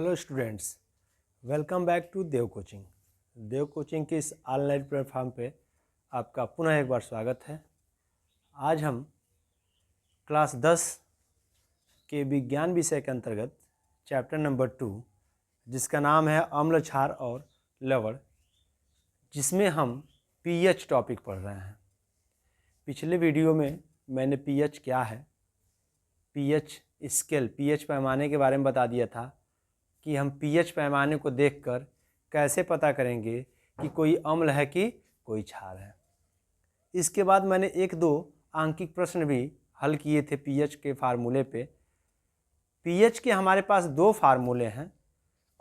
Hello students, welcome back to Dev coaching. Dev coaching के इस online platform पे आपका पुनः एक बार स्वागत है। आज हम क्लास 10 के विज्ञान विषय के अंतर्गत चैप्टर नंबर 2, जिसका नाम है अम्ल, क्षार और लवण, जिसमें हम पीएच टॉपिक पढ़ रहे हैं। पिछले वीडियो में मैंने पीएच क्या है, पीएच स्केल, पीएच पैमाने के बारे में बता दिया था कि हम पीएच पैमाने को देखकर कैसे पता करेंगे कि कोई अम्ल है कि कोई क्षार है। इसके बाद मैंने एक दो आंकिक प्रश्न भी हल किए थे पीएच के फार्मूले पे। पीएच के हमारे पास दो फार्मूले हैं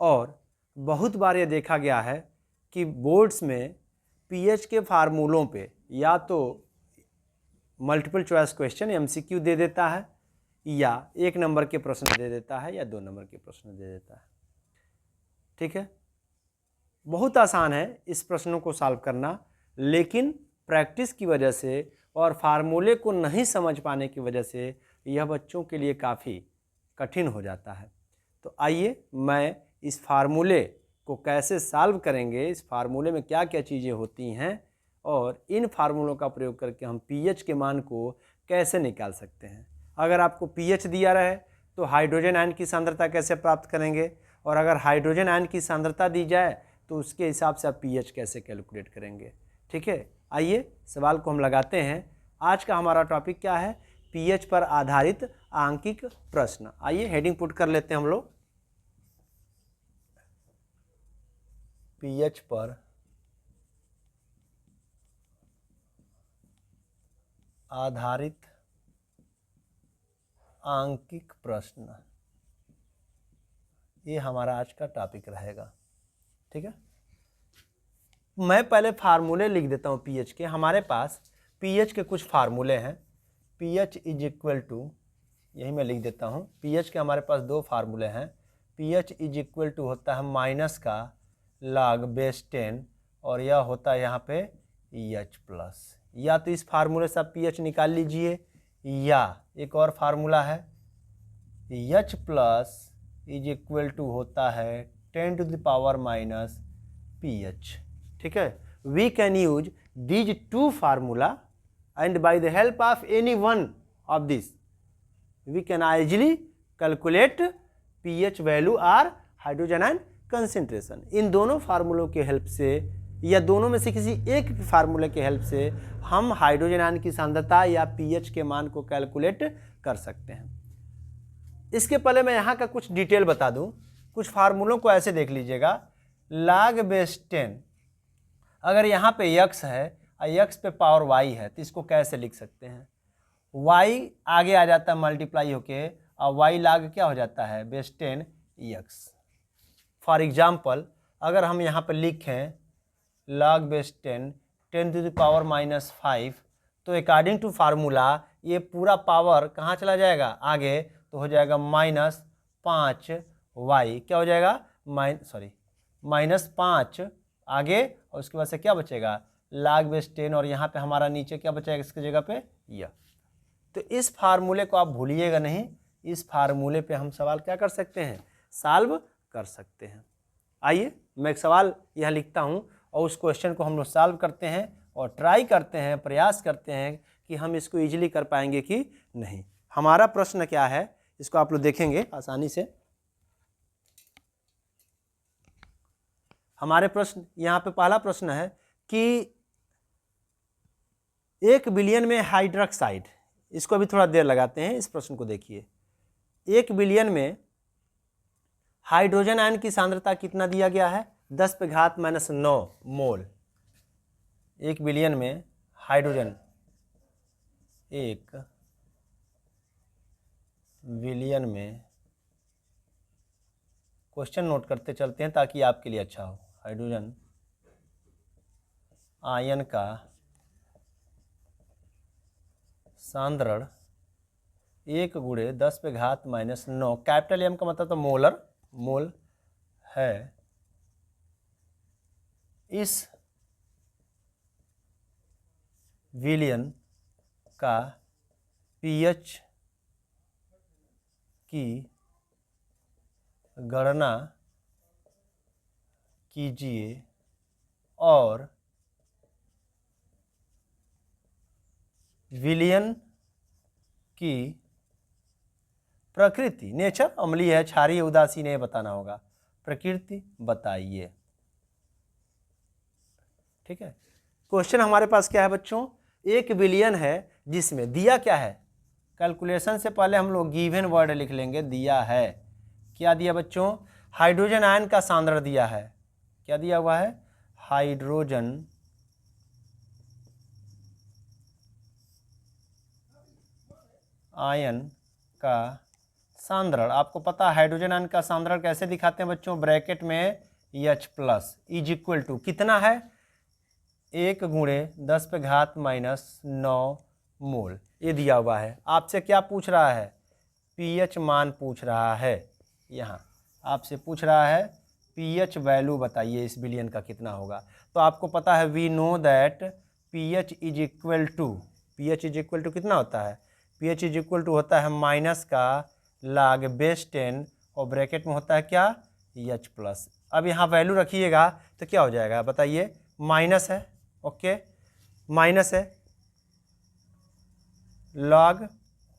और बहुत बार ये देखा गया है कि बोर्ड्स में पीएच के फार्मूलों पे या तो मल्टीपल चॉइस क्वेश्चन एमसीक्यू दे देता है, या एक नंबर के प्रश्न दे देता है, या 2 नंबर के प्रश्न दे देता है। ठीक है, बहुत आसान है इस प्रश्नों को सॉल्व करना, लेकिन प्रैक्टिस की वजह से और फार्मूले को नहीं समझ पाने की वजह से यह बच्चों के लिए काफ़ी कठिन हो जाता है। तो आइए मैं इस फार्मूले को कैसे सॉल्व करेंगे, इस फार्मूले में क्या क्या चीज़ें होती हैं और इन फार्मूलों का प्रयोग करके हम पीएच के मान को कैसे निकाल सकते हैं। अगर आपको पीएच दिया रहे तो हाइड्रोजन आयन की सांद्रता कैसे प्राप्त करेंगे, और अगर हाइड्रोजन आयन की सांद्रता दी जाए तो उसके हिसाब से आप पीएच कैसे कैलकुलेट करेंगे। ठीक है, आइए सवाल को हम लगाते हैं। आज का हमारा टॉपिक क्या है? पीएच पर आधारित आंकिक प्रश्न। आइए हेडिंग पुट कर लेते हैं हम लोग। पीएच पर आधारित आंकिक प्रश्न, ये हमारा आज का टॉपिक रहेगा। ठीक है, मैं पहले फार्मूले लिख देता हूँ पीएच के। हमारे पास पीएच के कुछ फार्मूले हैं। पीएच इज इक्वल टू, यही मैं लिख देता हूँ। पीएच के हमारे पास दो फार्मूले हैं। पीएच इज इक्वल टू होता है माइनस का log बेस 10, और यह होता है यहाँ पे एच प्लस। या तो इस फार्मूले से आप पीएच निकाल लीजिए, या एक और फार्मूला है H plus is equal to होता है 10 to the power minus pH. ठीक है, we can use these two formula and by the help of any one of this we can easily calculate pH value or hydrogen ion concentration। इन दोनों फार्मूलों के help से या दोनों में से किसी एक फार्मूले के हेल्प से हम हाइड्रोजन आयन की सांद्रता या पीएच के मान को कैलकुलेट कर सकते हैं। इसके पहले मैं यहाँ का कुछ डिटेल बता दूँ। कुछ फार्मूलों को ऐसे देख लीजिएगा। log बेस 10, अगर यहाँ पे x है और x पे पावर y है तो इसको कैसे लिख सकते हैं? y आगे आ जाता है मल्टीप्लाई होके, और y log क्या हो जाता है? Base 10 x। फॉर एग्जाम्पल अगर हम यहाँ पे लिखें log base 10 10 to the power minus 5, तो अकॉर्डिंग टू फार्मूला ये पूरा पावर कहाँ चला जाएगा? आगे, तो हो जाएगा माइनस 5y। क्या हो जाएगा? माइनस 5 आगे, और उसके बाद से क्या बचेगा? log बेस 10, और यहाँ पे हमारा नीचे क्या बचेगा इसकी जगह पे? यह। तो इस फार्मूले को आप भूलिएगा नहीं। इस फार्मूले पे हम सवाल क्या कर सकते हैं? सॉल्व कर सकते हैं। आइए मैं एक सवाल यहाँ लिखता हूँ और उस क्वेश्चन को हम लोग सॉल्व करते हैं और ट्राई करते हैं, प्रयास करते हैं कि हम इसको इजीली कर पाएंगे कि नहीं। हमारा प्रश्न क्या है इसको आप लोग देखेंगे आसानी से। हमारे प्रश्न यहाँ पे पहला प्रश्न है कि 1 बिलियन में हाइड्रोक्साइड, इसको अभी थोड़ा देर लगाते हैं, इस प्रश्न को देखिए। 1 बिलियन में हाइड्रोजन आयन की सांद्रता कितना दिया गया है? 10 पे घात माइनस 9 मोल। 1 बिलियन में हाइड्रोजन, 1 बिलियन में, क्वेश्चन नोट करते चलते हैं ताकि आपके लिए अच्छा हो। हाइड्रोजन आयन का सांद्रण 1 गुणे 10 पे घात माइनस 9, कैपिटल एम का मतलब तो मोल है। इस विलियन का पीएच की गणना कीजिए और विलयन की प्रकृति, नेचर अम्लीय है, क्षारीय, उदासीन है, बताना होगा, प्रकृति बताइए। ठीक है, क्वेश्चन हमारे पास क्या है बच्चों, एक विलयन है जिसमें दिया क्या है, कैलकुलेशन से पहले हम लोग गिवन वर्ड लिख लेंगे, दिया है, क्या दिया बच्चों, हाइड्रोजन आयन का सांद्रण दिया है, क्या दिया हुआ है, हाइड्रोजन आयन का सांद्रण, आपको पता है हाइड्रोजन आयन का सांद्रण कैसे दिखाते हैं बच्चों, ब्रैकेट में H plus is equal to कितना है, 1 × 10⁻⁻9 मोल, ये दिया हुआ है। आपसे क्या पूछ रहा है, pH मान पूछ रहा है, यहाँ आपसे पूछ रहा है pH वैल्यू बताइए इस विलयन का कितना होगा। तो आपको पता है we know that pH is equal to कितना होता है, pH इज इक्वल टू होता है माइनस का log बेस 10 और ब्रैकेट में होता है क्या, H प्लस। अब यहाँ वैल्यू रखिएगा तो क्या हो जाएगा बताइए, माइनस है, ओके, माइनस है log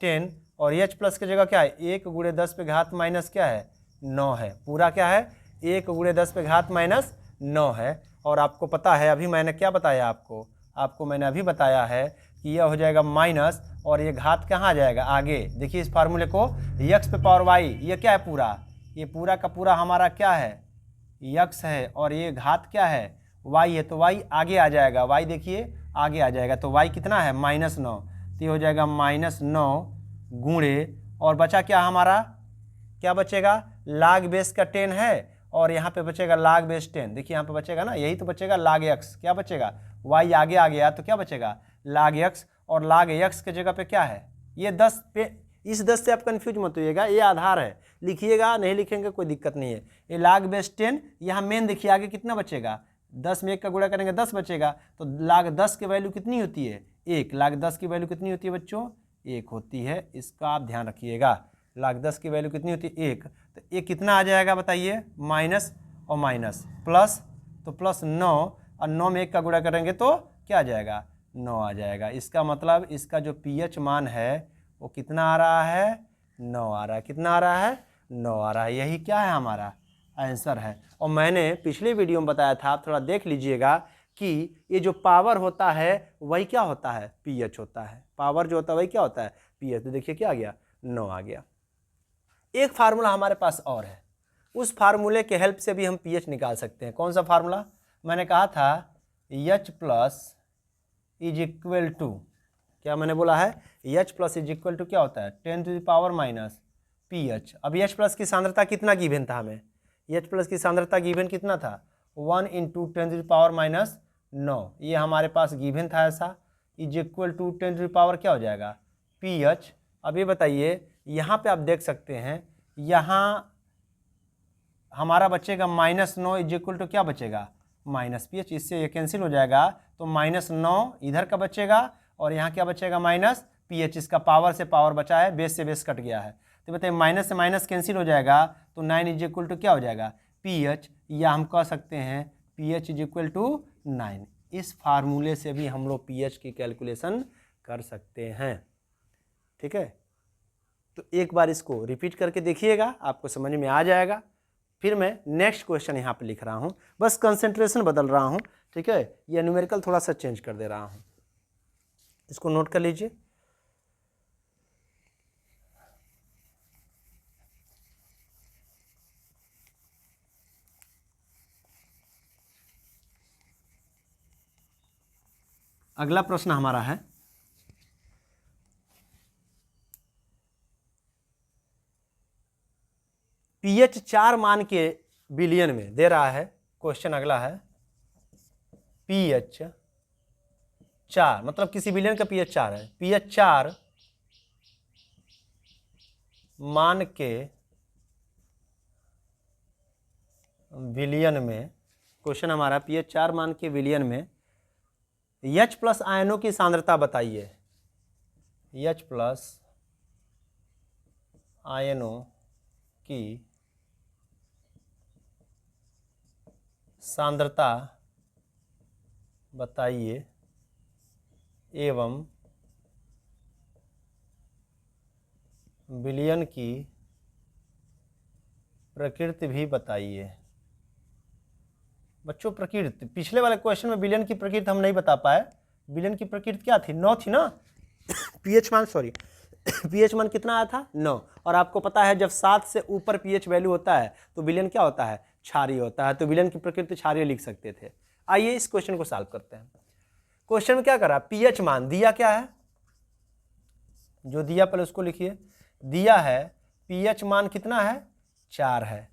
10 और H प्लस की जगह क्या है, 1 × 10⁻⁻ क्या है, 9 है, पूरा क्या है 1 × 10⁻⁹ है। और आपको पता है अभी मैंने क्या बताया आपको मैंने अभी बताया है कि यह हो जाएगा माइनस और ये घात कहाँ आ जाएगा आगे, देखिए इस फार्मूले को x पे पावर y, ये क्या है पूरा, ये पूरा का पूरा हमारा क्या है x है और ये घात क्या है y है, तो y आगे आ जाएगा, y देखिए आगे आ जाएगा, तो y कितना है -9, तो ये हो जाएगा -9 गुणे और बचा क्या हमारा, क्या बचेगा, log बेस का 10 है और यहाँ पे बचेगा log बेस 10, देखिए यहाँ पे बचेगा ना, यही तो बचेगा log x, क्या बचेगा, y आगे आ गया तो क्या बचेगा log x, और log x के जगह पे क्या है, ये 10 पे, इस 10 से आप कंफ्यूज मत होइएगा, ये आधार है, लिखिएगा, नहीं लिखेंगे कोई दिक्कत नहीं है। ये log बेस 10 यहाँ मेन देखिए आगे कितना बचेगा, 10 में 1 का गुणा करेंगे 10 बचेगा, तो log 10 की वैल्यू कितनी होती है 1, log 10 की वैल्यू कितनी होती है बच्चों 1 होती है, इसका आप ध्यान रखिएगा, log 10 की वैल्यू कितनी होती है 1, तो ये कितना आ जाएगा बताइए, माइनस और माइनस प्लस, तो +9 और 9 में 1 का गुणा करेंगे तो क्या आ जाएगा 9 आ जाएगा। इसका मतलब इसका जो pH मान है वो कितना आ रहा है 9 आ रहा है, कितना आ रहा है 9 आ रहा है, यही क्या है हमारा आंसर है। और मैंने पिछले वीडियो में बताया था, आप थोड़ा देख लीजिएगा कि ये जो पावर होता है वही क्या होता है pH होता है, पावर जो होता है वही क्या होता है pH, तो देखिए क्या आ गया 9 आ गया। एक फार्मूला हमारे पास और है, उस फार्मूले के हेल्प से भी हम pH निकाल सकते हैं। कौन सा फार्मूला, मैंने कहा था H plus is equal to, क्या मैंने बोला है H plus is equal to क्या होता है 10⁻⁻ pH। अब H प्लस की सांद्रता कितना गिवन था हमें, H प्लस की सांद्रता गिवन कितना था 1 × 10⁻⁹, ये हमारे पास गिवन था ऐसा, इज इक्वल टू 10 क्या हो जाएगा pH। अब ये बताइए यहाँ पे आप देख सकते हैं, यहाँ हमारा बचेगा -9 इज इक्वल टू क्या बचेगा -pH, इससे ये कैंसिल हो जाएगा, तो -9 इधर का बचेगा और यहाँ क्या बचेगा -pH, इसका पावर से पावर बचा है, बेस से बेस कट गया है, तो बताइए माइनस से माइनस कैंसिल हो जाएगा, तो 9 इज इक्वल टू क्या हो जाएगा pH, या हम कह सकते हैं pH इज इक्वल टू 9। इस फार्मूले से भी हम लोग pH की कैलकुलेशन कर सकते हैं। ठीक है, तो एक बार इसको रिपीट करके देखिएगा, आपको समझ में आ जाएगा। फिर मैं नेक्स्ट क्वेश्चन यहाँ पे लिख रहा हूँ, बस कंसंट्रेशन बदल रहा हूँ। ठीक है, ये न्यूमेरिकल थोड़ा सा चेंज कर दे रहा हूँ, इसको नोट कर लीजिए। अगला प्रश्न हमारा है, pH 4 मान के विलयन में दे रहा है। क्वेश्चन अगला है pH 4, मतलब किसी विलयन का pH 4 है, pH 4 मान के विलयन में, क्वेश्चन हमारा pH 4 मान के विलयन में H प्लस आयनों की सांद्रता बताइए, H प्लस आयनों की सांद्रता बताइए एवं विलयन की प्रकृति भी बताइए। बच्चों प्रकृति, पिछले वाले क्वेश्चन में विलयन की प्रकृति हम नहीं बता पाए। विलयन की प्रकृति क्या थी? 9 थी ना। पीएच मान, सॉरी पीएच मान कितना आया था? 9। और आपको पता है जब 7 से ऊपर पीएच वैल्यू होता है तो विलयन क्या होता है? क्षारीय होता है। तो विलयन की प्रकृति क्षारीय लिख सकते थे। आइए इस क्वेश्चन को सॉल्व करते हैं। क्वेश्चन में क्या करा? पीएच मान दिया क्या है, जो दिया पहले उसको लिखिए। दिया है पीएच मान कितना है? 4 है।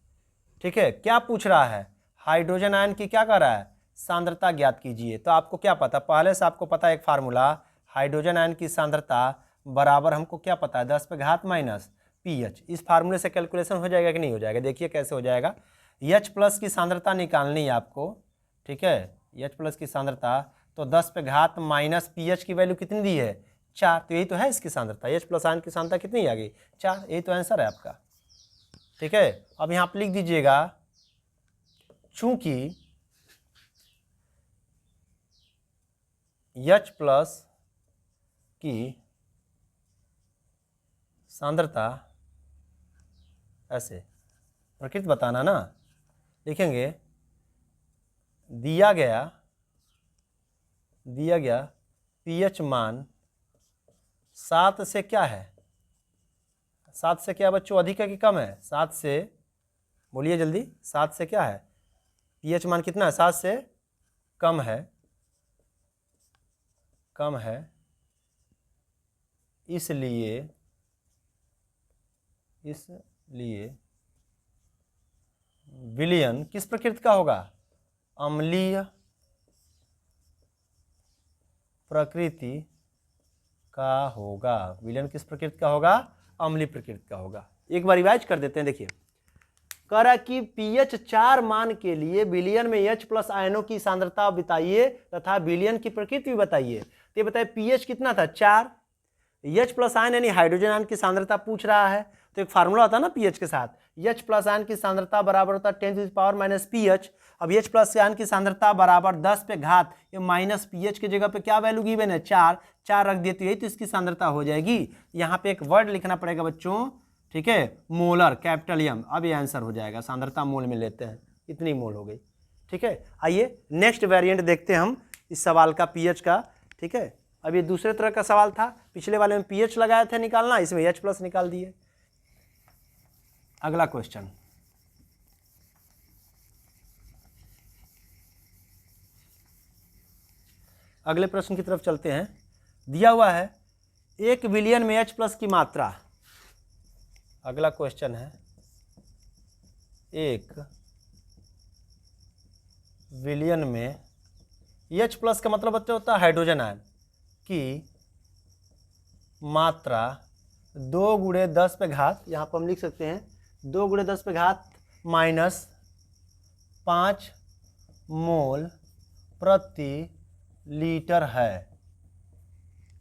ठीक है, क्या पूछ रहा है? हाइड्रोजन आयन की क्या कर रहा है? सांद्रता ज्ञात कीजिए। तो आपको क्या पता, पहले से आपको पता है एक फार्मूला, हाइड्रोजन आयन की सांद्रता बराबर हमको क्या पता है? 10 पे घात माइनस पीएच। इस फार्मूले से कैलकुलेशन हो जाएगा कि नहीं हो जाएगा? देखिए कैसे हो जाएगा। एच प्लस की सांद्रता निकालनी है आपको। ठीक है, एच प्लस की सांद्रता, तो 10 पे घात माइनस पीएच की वैल्यू कितनी दी है? 4। तो यही तो है इसकी सांद्रता। एच प्लस आयन की सांद्रता कितनी आ गई? 4। यही तो आंसर है आपका। ठीक है, अब यहाँ पर लिख दीजिएगा, चूंकि एच प्लस की सांद्रता, ऐसे प्रकृति बताना ना, लिखेंगे दिया गया पीएच मान 7 से क्या है? 7 से क्या बच्चों? अधिक है कि कम है? 7 से, बोलिए जल्दी, 7 से क्या है? पीएच मान कितना है? 7 से कम है। कम है, इसलिए विलयन किस प्रकृति का होगा? अम्लीय प्रकृति का होगा। विलयन किस प्रकृति का होगा? अम्लीय प्रकृति का होगा। एक बार रिवाइज कर देते हैं। देखिए, कह रहा कि पीएच 4 मान के लिए विलयन में एच प्लस आयनों की सांद्रता बताइए तथा विलयन की प्रकृति भी बताइए। तो ये बताइए पीएच कितना था? 4। एच प्लस आयन यानी हाइड्रोजन आयन की सांद्रता पूछ रहा है। तो एक फार्मूला होता है ना पीएच के साथ, एच प्लस आयन की सांद्रता बराबर होता है 10 to the power minus pH. अब एच प्लस आयन की सांद्रता बराबर 10 पे घात, ये माइनस पीएच की जगह पे क्या वैल्यू गिवन है? 4 रख दिए तो यही तो इसकी सांद्रता हो जाएगी। यहाँ पे एक वर्ड लिखना पड़ेगा बच्चों, ठीक है, मोलर, कैपिटल एम। अब ये आंसर हो जाएगा। सांद्रता मोल में लेते हैं, इतनी मोल हो गई। ठीक है, आइए नेक्स्ट वेरिएंट देखते हैं हम इस सवाल का, पीएच का। ठीक है, अब ये दूसरे तरह का सवाल था। पिछले वाले में पीएच लगाए थे निकालना, इसमें एच प्लस निकाल दिए। अगला क्वेश्चन, अगले प्रश्न की तरफ चलते हैं। दिया हुआ है 1 विलयन में एच प्लस की मात्रा। अगला क्वेश्चन है, 1 विलयन में एच प्लस का मतलब बच्चे होता है हाइड्रोजन आयन की मात्रा 2 गुणे 10 पे घात, यहाँ पर हम लिख सकते हैं 2 गुणे 10 पे घात माइनस 5 मोल प्रति लीटर है।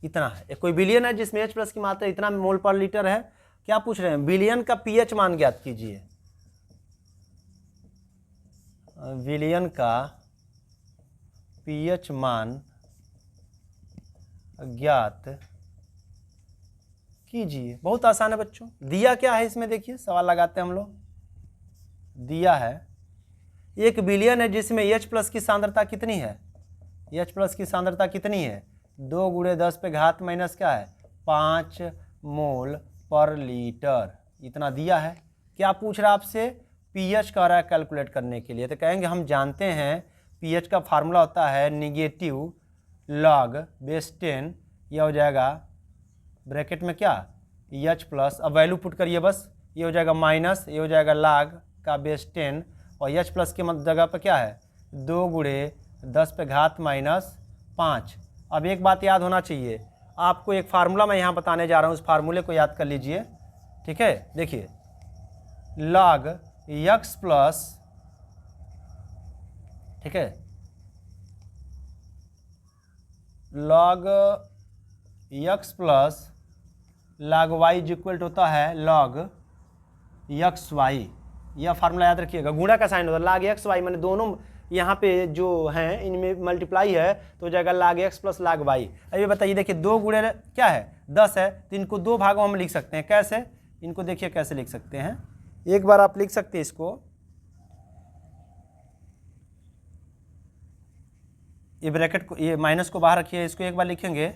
इतना है। कोई विलयन है जिसमें एच प्लस की मात्रा इतना मोल पर लीटर है। क्या पूछ रहे हैं? विलयन का पीएच मान ज्ञात कीजिए। विलयन का पीएच मान ज्ञात कीजिए। बहुत आसान है बच्चों। दिया क्या है इसमें? देखिए सवाल लगाते हैं हम लोग। दिया है 1 विलयन है जिसमें एच प्लस की सांद्रता कितनी है? एच प्लस की सांद्रता कितनी है? 2 गुणे 10 पे घात माइनस क्या है? 5 मोल पर लीटर। इतना दिया है। क्या पूछ रहा है आपसे? पीएच कह रहा है कैलकुलेट करने के लिए। तो कहेंगे हम जानते हैं पीएच का फार्मूला होता है निगेटिव लॉग बेस 10। यह हो जाएगा ब्रैकेट में क्या? एच प्लस, अब वैल्यू पुट करिए बस, ये हो जाएगा माइनस, ये हो जाएगा लॉग का बेस 10, और एच प्लस की जगह पर क्या है? 2 गुणे 10 पे घात माइनस 5। अब एक बात याद होना चाहिए आपको, एक फार्मूला मैं यहाँ बताने जा रहा हूँ, उस फार्मूले को याद कर लीजिए। ठीक है, देखिए लॉग एक्स प्लस, ठीक है, log X plus log Y is equal होता है लॉग एक्स वाई। यह फार्मूला याद रखिएगा। गुणा का साइन होता है, लॉग एक्स वाई मैंने दोनों यहाँ पे जो हैं इनमें मल्टीप्लाई है तो हो जाएगा log x plus log y। अब ये बताइए, देखिए 2 गुणे क्या है 10 है, तो इनको 2 भागों में लिख सकते हैं। कैसे? इनको देखिए कैसे लिख सकते हैं, एक बार आप लिख सकते हैं इसको, ये ब्रैकेट को, ये माइनस को बाहर रखिए, इसको एक बार लिखेंगे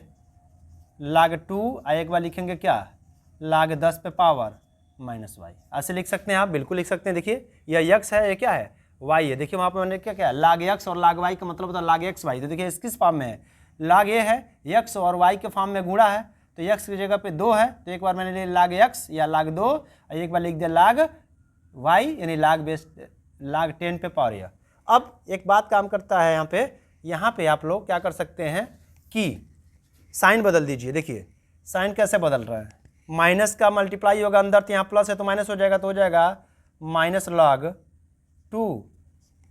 log 2 और एक बार लिखेंगे क्या log 10 पे पावर माइनस वाई। ऐसे लिख सकते हैं आप, बिल्कुल लिख सकते हैं। देखिए यह x है, ये क्या है y है। देखिए वहाँ पर मैंने क्या क्या log x और log y का मतलब होता है log x y। तो देखिए इस किस फॉर्म में है, log ये है x और y के फॉर्म में गुणा है, तो x की जगह पे 2 है, तो एक बार मैंने लिया log x या log 2 और एक बार लिख दिया log y यानी log 10 पे पावर यह। अब एक बात काम करता है यहाँ पे आप लोग क्या कर सकते हैं कि साइन बदल दीजिए। देखिए साइन कैसे बदल रहा है, माइनस का मल्टीप्लाई होगा अंदर, तो यहाँ प्लस है तो माइनस हो जाएगा, तो हो जाएगा माइनस log 2,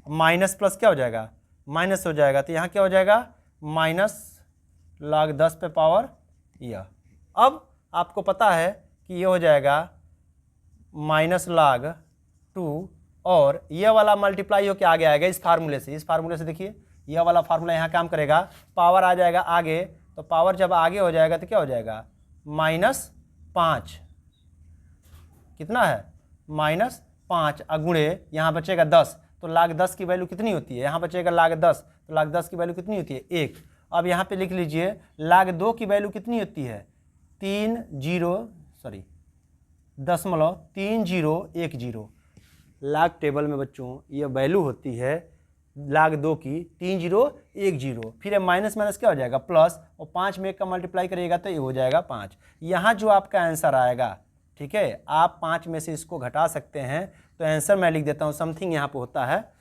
माइनस प्लस क्या हो जाएगा माइनस हो जाएगा, तो यहाँ क्या हो जाएगा माइनस log 10 पे पावर यह। अब आपको पता है कि ये हो जाएगा माइनस log 2 और यह वाला मल्टीप्लाई होकर आगे आएगा इस फार्मूले से। इस फार्मूले से देखिए यह वाला फार्मूला यहाँ काम करेगा, पावर आ जाएगा आगे, तो पावर जब आगे हो जाएगा तो क्या हो जाएगा -5, कितना है -5 अगुणे यहाँ बचेगा 10, तो log 10 की वैल्यू कितनी होती है, यहाँ बचेगा log 10, तो log 10 की वैल्यू कितनी होती है 1। अब यहाँ पे लिख लीजिए log 2 की वैल्यू कितनी होती है 3010। log टेबल में बच्चों ये वैल्यू होती है log 2 की 3010, फिर माइनस माइनस क्या हो जाएगा प्लस, और 5 में 1 का मल्टीप्लाई करिएगा तो ये हो जाएगा 5। यहाँ जो आपका आंसर आएगा, ठीक है, आप 5 में से इसको घटा सकते हैं, तो आंसर मैं लिख देता हूँ, समथिंग यहाँ पे होता है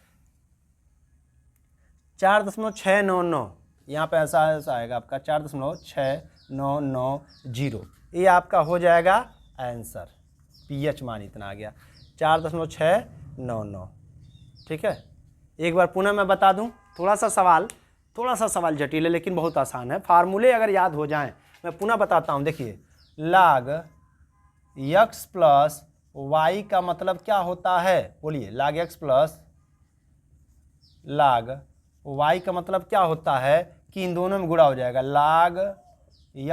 4.699, यहाँ पे ऐसा आएगा आपका 4.6990। ये आपका हो जाएगा आंसर, पीएच मान इतना आ गया 4.699। ठीक है, एक बार पुनः मैं बता दूं, थोड़ा सा सवाल जटिल है लेकिन बहुत आसान है। फार्मूले अगर याद हो जाएं, मैं पुनः बताता हूं। देखिए log x प्लस वाई का मतलब क्या होता है, बोलिए log x plus log y का मतलब क्या होता है कि इन दोनों में गुणा हो जाएगा log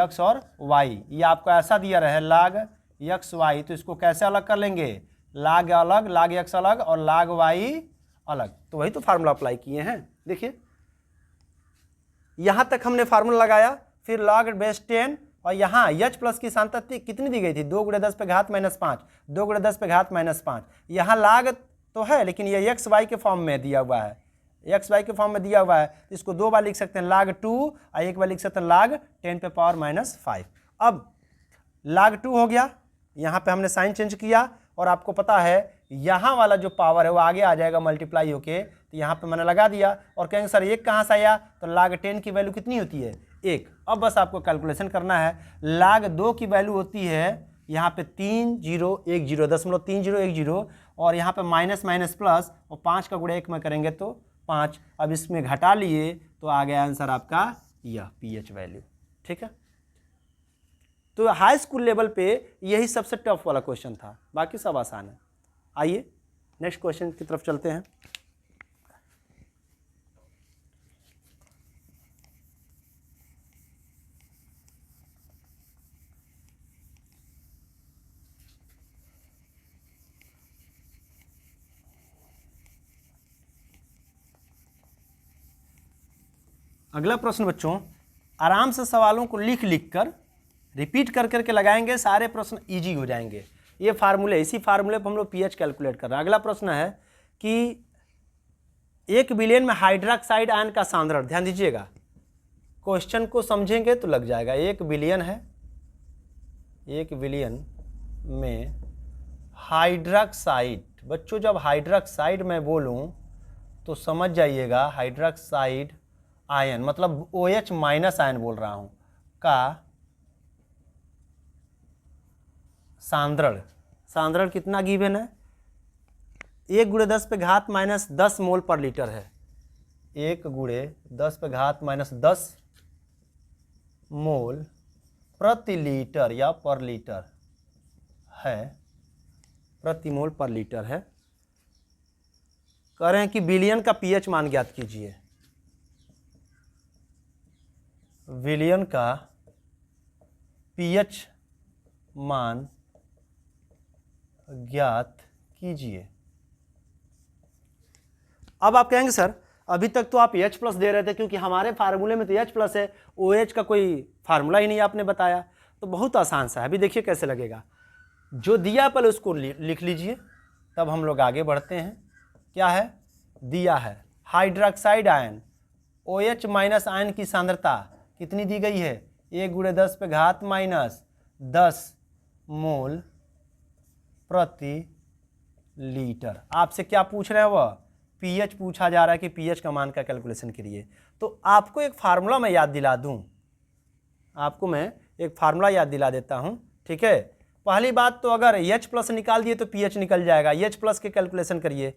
x और y। ये आपको ऐसा दिया रहे log x y, तो इसको कैसे अलग कर लेंगे, log अलग, log x अलग और log y अलग, तो वही तो फार्मूला अप्लाई किए हैं। देखिए यहां तक हमने फार्मूला लगाया, फिर log बेस 10 और यहाँ h प्लस की सांतत्य कितनी दी गई थी 2 × 10 पे घात -5, 2 × 10 पे घात -5। यहाँ log तो है लेकिन ये एक्स वाई के फॉर्म में दिया हुआ है, एक्स वाई के फॉर्म में दिया हुआ है, इसको 2 बार लिख सकते हैं log 2 और एक बार लिख सकते हैं log 10 पे पावर -5। अब log 2 हो गया, यहाँ पे हमने साइन चेंज किया और आपको पता है यहाँ वाला जो पावर है वो आगे आ जाएगा मल्टीप्लाई होके, तो यहाँ पे मैंने लगा दिया और कहेंगे सर एक कहाँ से आया, तो log 10 की वैल्यू कितनी होती है 1। अब बस आपको कैलकुलेशन करना है, log 2 की वैल्यू होती है यहाँ पे 3010 और यहाँ पे माइनस माइनस प्लस और 5 का गुणा 1 में करेंगे तो 5। अब इसमें घटा लिए तो आ गया आंसर आपका यह पीएच वैल्यू। ठीक है, तो हाई स्कूल लेवल पे यही सबसे टफ वाला क्वेश्चन था, बाकी सब आसान है। आइए नेक्स्ट क्वेश्चन की तरफ चलते हैं। अगला प्रश्न बच्चों, आराम से सवालों को लिख कर रिपीट कर करके लगाएंगे, सारे प्रश्न इजी हो जाएंगे। ये फार्मूले, इसी फार्मूले पर हम लोग पीएच कैलकुलेट कर रहे हैं। अगला प्रश्न है कि 1 बिलियन में हाइड्रोक्साइड आयन का सांद्रण, ध्यान दीजिएगा क्वेश्चन को समझेंगे तो लग जाएगा। 1 बिलियन है, 1 बिलियन में हाइड्रोक्साइड, बच्चों जब हाइड्रोक्साइड मैं बोलूं तो समझ जाइएगा, हाइड्रोक्साइड आयन मतलब OH माइनस आयन बोल रहा हूं का सांद्रण कितना गिवन है, 1 × 10 पे घात -10 मोल पर लीटर है। 1 × 10 पे घात -10 मोल प्रति लीटर या पर लीटर है, प्रति मोल पर लीटर है। कह रहे हैं कि विलियन का पीएच मान ज्ञात कीजिए। विलियन का पीएच मान ज्ञात कीजिए। अब आप कहेंगे सर अभी तक तो आप H+ दे रहे थे, क्योंकि हमारे फार्मूले में तो H+ है, OH का कोई फार्मूला ही नहीं आपने बताया। तो बहुत आसान सा है, अभी देखिए कैसे लगेगा। जो दिया पहले उसको लिख लीजिए, तब हम लोग आगे बढ़ते हैं। क्या है दिया है? हाइड्रोक्साइड आयन OH- आयन की सांद्रता कितनी दी गई है? 1×10⁻⁻10 मोल प्रति लीटर। आपसे क्या पूछ रहे हैं? वह पीएच पूछा जा रहा है कि पीएच का मान का कैलकुलेशन करिए। तो आपको एक फार्मूला मैं याद दिला दूं, आपको मैं एक फार्मूला याद दिला देता हूं, ठीक है। पहली बात तो अगर H+ निकाल दिए तो पीएच निकल जाएगा। H+ के कैलकुलेशन करिए।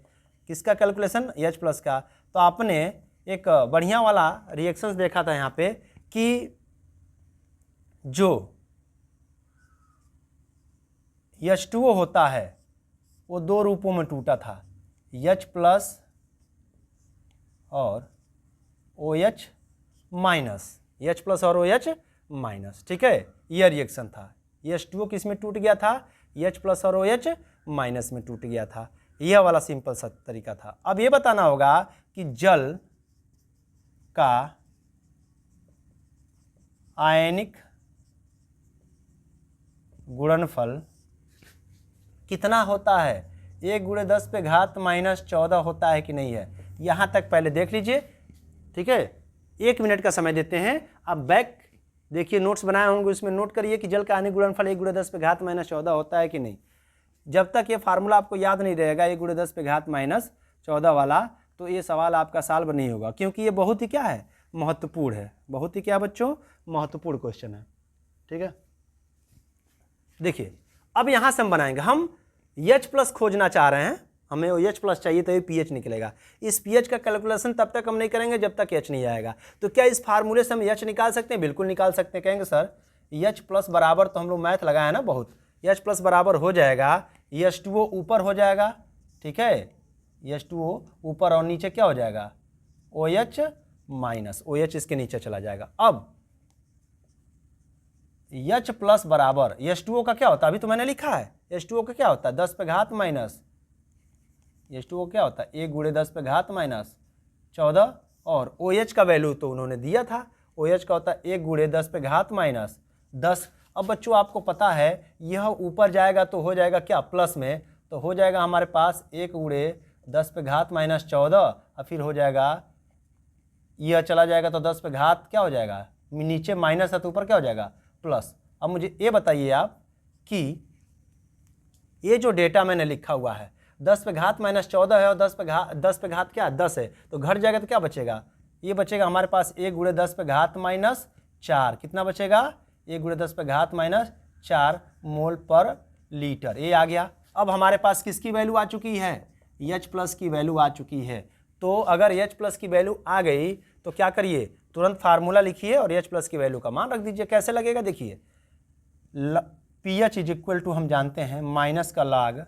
किसका कैलकुलेशन? H+ का। तो आपने एक बढ़िया वाला रिएक्शंस देखा था यहाँ पे कि जो H2O होता है वो दो रूपों में टूटा था, H+ और OH-, H+ और OH-, ठीक है। यह रिएक्शन था। H2O किस में टूट गया था? H+ और OH- में टूट गया था। यह वाला सिंपल सा तरीका था। अब यह बताना होगा कि जल का आयनिक गुणनफल कितना होता है? 1×10⁻⁻14 होता है कि नहीं है? यहां तक पहले देख लीजिए, ठीक है। 1 मिनट का समय देते हैं। अब बैक देखिए, नोट्स बनाए होंगे उसमें नोट करिए कि जल का आयनिक गुणनफल 1×10⁻⁻14 होता है कि नहीं। जब तक ये फार्मूला आपको याद नहीं रहेगा 1×10⁻⁻14 वाला, तो ये सवाल आपका सॉल्व नहीं होगा, क्योंकि ये बहुत ही क्या है? महत्वपूर्ण है। बहुत ही क्या बच्चों? महत्वपूर्ण क्वेश्चन है, ठीक है। देखिए अब यहां से हम बनाएंगे, हम H+ खोजना चाह रहे हैं, हमें H+ चाहिए तो ये पीएच निकलेगा। इस पीएच का कैलकुलेशन तब तक हम नहीं करेंगे जब तक H नहीं आएगा। तो क्या इस फार्मूले से हम H निकाल सकते हैं? बिल्कुल निकाल सकते हैं। कहेंगे सर H+ बराबर, तो हम लोग मैथ लगाए हैं ना बहुत, H+ बराबर हो जाएगा H2O ऊपर हो जाएगा, ठीक है। H2O ऊपर और नीचे क्या हो जाएगा? OH-, OH इसके नीचे चला जाएगा। अब H+ बराबर H2O का क्या होता है? अभी तो मैंने लिखा है H2O का क्या होता है? 10⁻⁻, H2O क्या होता है? 1×10⁻14, और OH का वैल्यू तो उन्होंने दिया था, OH का होता है 1×10⁻10। अब बच्चों आपको पता है यह ऊपर जाएगा तो हो जाएगा क्या? प्लस में, तो हो जाएगा हमारे पास 1×10⁻14, और फिर हो जाएगा यह चला जाएगा तो 10 पे घात क्या हो जाएगा? नीचे माइनस है तो ऊपर क्या हो जाएगा? प्लस। अब मुझे ये बताइए आप कि ये जो डेटा मैंने लिखा हुआ है 10⁻⁻14 है, और 10 पे घात क्या है? 10 है, तो घट जाएगा तो क्या बचेगा? ये बचेगा हमारे पास 1×10⁻⁻4। कितना बचेगा? 1×10⁻⁻4 मोल पर लीटर। ये आ गया। अब हमारे पास किसकी वैल्यू आ चुकी है? H+ की वैल्यू आ चुकी है। तो अगर H+ की वैल्यू आ गई तो क्या करिए? तुरंत फार्मूला लिखिए और H+ की वैल्यू का मान रख दीजिए। कैसे लगेगा देखिए, pH = हम जानते हैं माइनस का लाग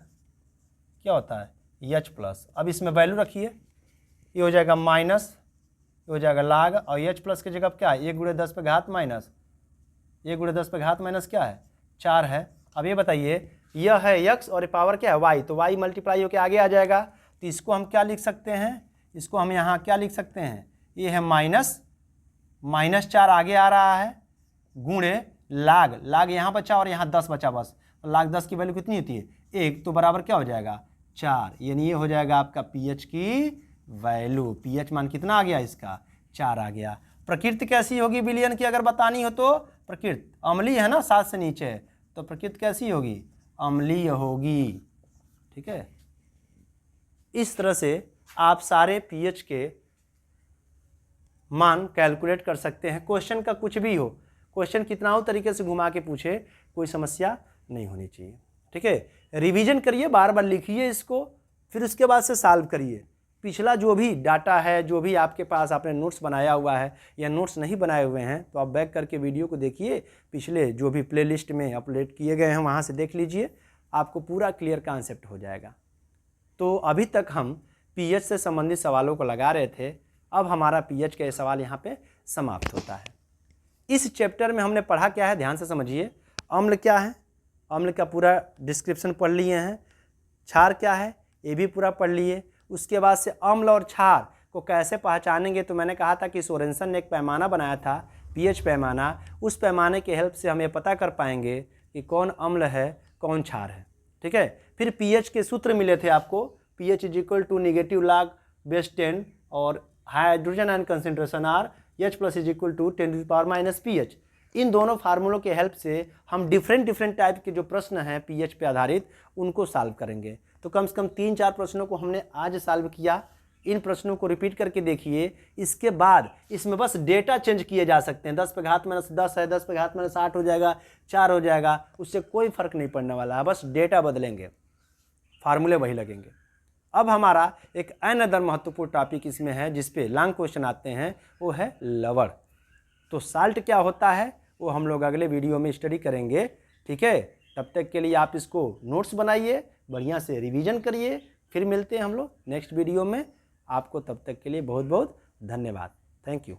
क्या होता है? H+। अब इसमें वैल्यू रखिए, ये हो जाएगा माइनस, ये हो जाएगा लाग, और H+ की जगह क्या है? 1×10⁻⁻, 1×10⁻⁻ क्या है? 4 है। अब ये बताइए, यह है x और ये पावर क्या है? y, तो y मल्टीप्लाई होकर आगे आ जाएगा। तो इसको हम क्या लिख सकते हैं? इसको हम यहाँ क्या लिख सकते हैं? ये है -4 आगे आ रहा है, गुणे लाग यहाँ बचा और यहाँ 10 बचा बस। लाग 10 की वैल्यू कितनी होती है? 1, तो बराबर क्या हो जाएगा? 4। यानी ये हो जाएगा आपका पीएच की वैल्यू। पीएच मान कितना आ गया इसका? 4 आ गया। प्रकृति कैसी होगी विलियन की अगर बतानी हो तो? प्रकृति अम्लीय है ना, 7 से नीचे, तो प्रकृति कैसी होगी? अम्लीय होगी, ठीक है। इस तरह से आप सारे पीएच के मान कैलकुलेट कर सकते हैं। क्वेश्चन का कुछ भी हो, क्वेश्चन कितना हो तरीके से घुमा के पूछे, कोई समस्या नहीं होनी चाहिए, ठीक है। रिवीजन करिए, बार बार लिखिए इसको, फिर उसके बाद से सॉल्व करिए। पिछला जो भी डाटा है, जो भी आपके पास आपने नोट्स बनाया हुआ है या नोट्स नहीं बनाए हुए हैं, तो आप बैक करके वीडियो को देखिए, पिछले जो भी प्लेलिस्ट में अपलोड किए गए हैं वहाँ से देख लीजिए, आपको पूरा क्लियर कॉन्सेप्ट हो जाएगा। तो अभी तक हम पीएच से संबंधित सवालों को लगा रहे थे। अब हमारा पीएच का ये सवाल यहाँ पे समाप्त होता है। इस चैप्टर में हमने पढ़ा क्या है, ध्यान से समझिए। अम्ल क्या है, अम्ल का पूरा डिस्क्रिप्शन पढ़ लिए हैं। क्षार क्या है, ये भी पूरा पढ़ लिए। उसके बाद से अम्ल और क्षार को कैसे पहचानेंगे, तो मैंने कहा था कि सोरेनसन ने एक पैमाना बनाया था, पीएच पैमाना। उस पैमाने के हेल्प से हम ये पता कर पाएंगे कि कौन अम्ल है कौन क्षार है। ठीक है। फिर पीएच के सूत्र मिले थे आपको, pH is equal to negative log base 10 और hydrogen ion concentration are H plus is equal to 10⁻⁻ pH। इन दोनों फार्मूलों के हेल्प से हम डिफरेंट टाइप के जो प्रश्न हैं पीएच पे आधारित उनको सॉल्व करेंगे। तो कम से कम 3-4 प्रश्नों को हमने आज सॉल्व किया। इन प्रश्नों को रिपीट करके देखिए। इसके बाद इसमें बस डेटा चेंज किए जा सकते हैं। 10 पे घात -10 है, 10 पे घात -8 हो जाएगा, 4 हो जाएगा, उससे कोई फर्क नहीं पड़ने वाला है। बस डेटा बदलेंगे, फार्मूले वही लगेंगे। अब हमारा एक अनदर महत्वपूर्ण टॉपिक इसमें है जिसपे लॉन्ग क्वेश्चन आते हैं, वो है लवण। तो साल्ट क्या होता है वो हम लोग अगले वीडियो में स्टडी करेंगे। ठीक है। तब तक के लिए आप इसको नोट्स बनाइए, बढ़िया से रिवीजन करिए। फिर मिलते हैं हम लोग नेक्स्ट वीडियो में। आपको तब तक के लिए बहुत बहुत धन्यवाद। Thank you.